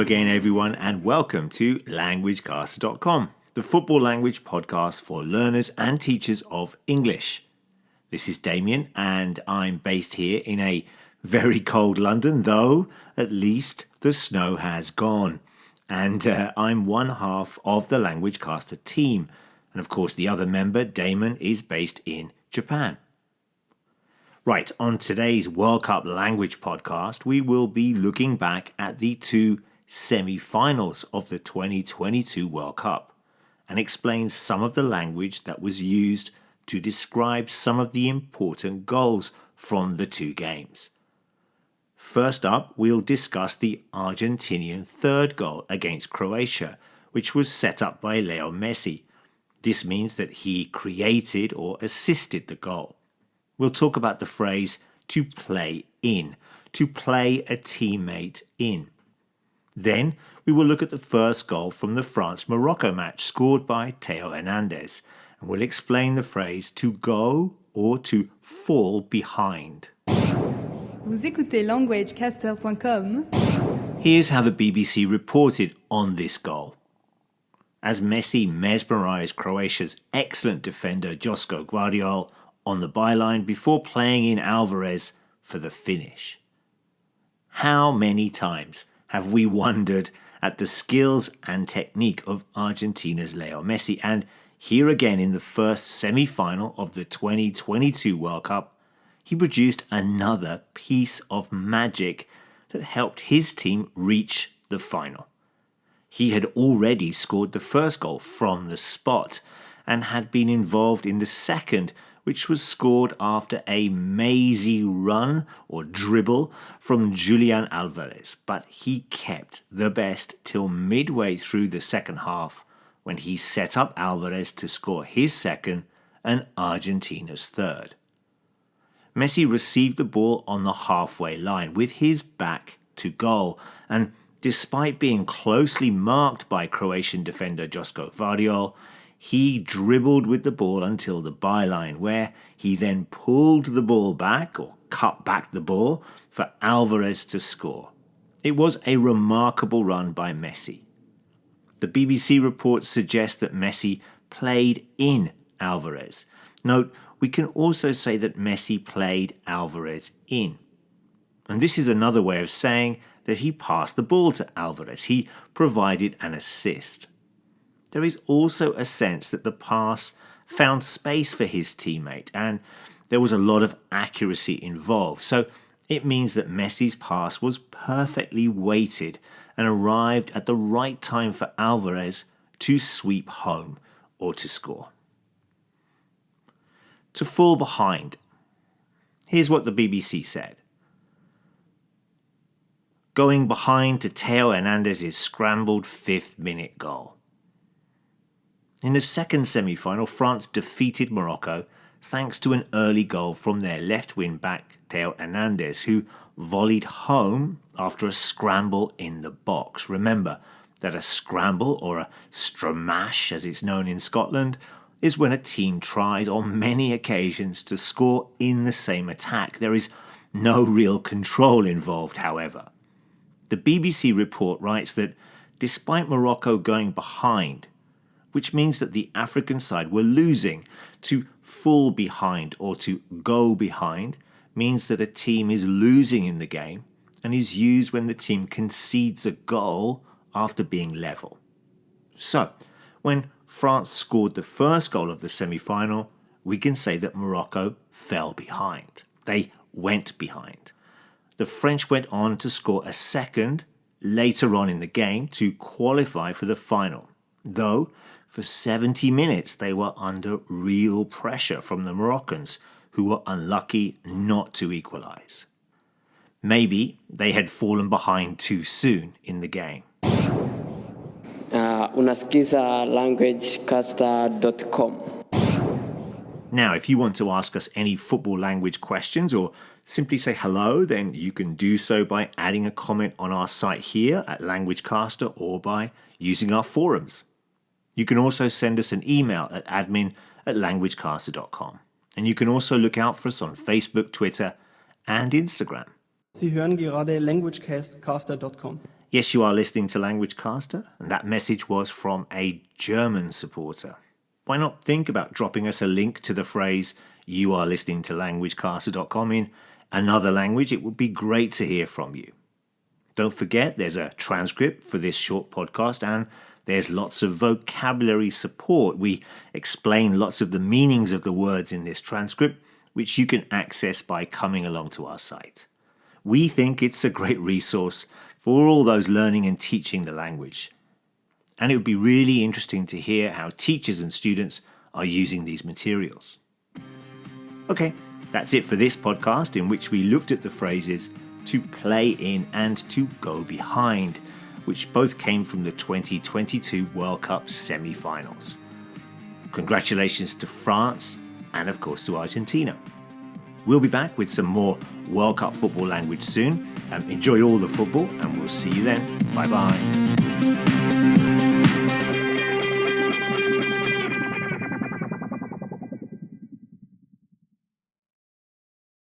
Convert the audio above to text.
again, everyone, and welcome to languagecaster.com, the football language podcast for learners and teachers of English. This is Damien, and I'm based here in a very cold London, though at least the snow has gone. And I'm one half of the LanguageCaster team. And of course, the other member, Damon, is based in Japan. Right, on today's World Cup Language podcast, we will be looking back at the two semi-finals of the 2022 World Cup and explain some of the language that was used to describe some of the important goals from the two games. First up, we'll discuss the Argentinian third goal against Croatia, which was set up by Leo Messi. This means that he created or assisted the goal. We'll talk about the phrase to play in, to play a teammate in. Then we will look at the first goal from the France-Morocco match scored by Theo Hernandez, and we'll explain the phrase to go or to fall behind. Vous écoutez languagecaster.com. Here's how the BBC reported on this goal. As Messi mesmerised Croatia's excellent defender Josko Gvardiol on the byline before playing in Alvarez for the finish. How many times have we wondered at the skills and technique of Argentina's Leo Messi, and here again in the first semi-final of the 2022 World Cup, he produced another piece of magic that helped his team reach the final. He had already scored the first goal from the spot and had been involved in the second, which was scored after a mazy run or dribble from Julian Alvarez. But he kept the best till midway through the second half, when he set up Alvarez to score his second and Argentina's third. Messi received the ball on the halfway line with his back to goal, and despite being closely marked by Croatian defender Josko Gvardiol, he dribbled with the ball until the byline, where he then pulled the ball back or cut back the ball for Alvarez to score. It was a remarkable run by Messi. The BBC report suggests that Messi played in Alvarez. Note, we can also say that Messi played Alvarez in. And this is another way of saying that he passed the ball to Alvarez. He provided an assist. There is also a sense that the pass found space for his teammate, and there was a lot of accuracy involved. So it means that Messi's pass was perfectly weighted and arrived at the right time for Alvarez to sweep home or to score. To fall behind. Here's what the BBC said. Going behind to Theo Hernandez's scrambled 5th-minute goal. In the second semi-final, France defeated Morocco thanks to an early goal from their left wing-back Theo Hernandez, who volleyed home after a scramble in the box. Remember that a scramble, or a stramash as it's known in Scotland, is when a team tries on many occasions to score in the same attack. There is no real control involved, however. The BBC report writes that despite Morocco going behind, which means that the African side were losing, to fall behind or to go behind means that a team is losing in the game and is used when the team concedes a goal after being level. So, when France scored the first goal of the semi-final, we can say that Morocco fell behind. They went behind. The French went on to score a second later on in the game to qualify for the final, though for 70 minutes they were under real pressure from the Moroccans, who were unlucky not to equalise. Maybe they had fallen behind too soon in the game. Unasikiza languagecaster.com. Now, if you want to ask us any football language questions or simply say hello, then you can do so by adding a comment on our site here at LanguageCaster or by using our forums. You can also send us an email at admin@languagecaster.com. And you can also look out for us on Facebook, Twitter, and Instagram. Sie hören gerade languagecaster.com. Yes, you are listening to Language Caster, and that message was from a German supporter. Why not think about dropping us a link to the phrase "you are listening to languagecaster.com" in another language? It would be great to hear from you. Don't forget, there's a transcript for this short podcast, and there's lots of vocabulary support. We explain lots of the meanings of the words in this transcript, which you can access by coming along to our site. We think it's a great resource for all those learning and teaching the language. And it would be really interesting to hear how teachers and students are using these materials. Okay, that's it for this podcast, in which we looked at the phrases to play in and to go behind, which both came from the 2022 World Cup semi-finals. Congratulations to France and of course to Argentina. We'll be back with some more World Cup football language soon. Enjoy all the football, and we'll see you then. Bye bye.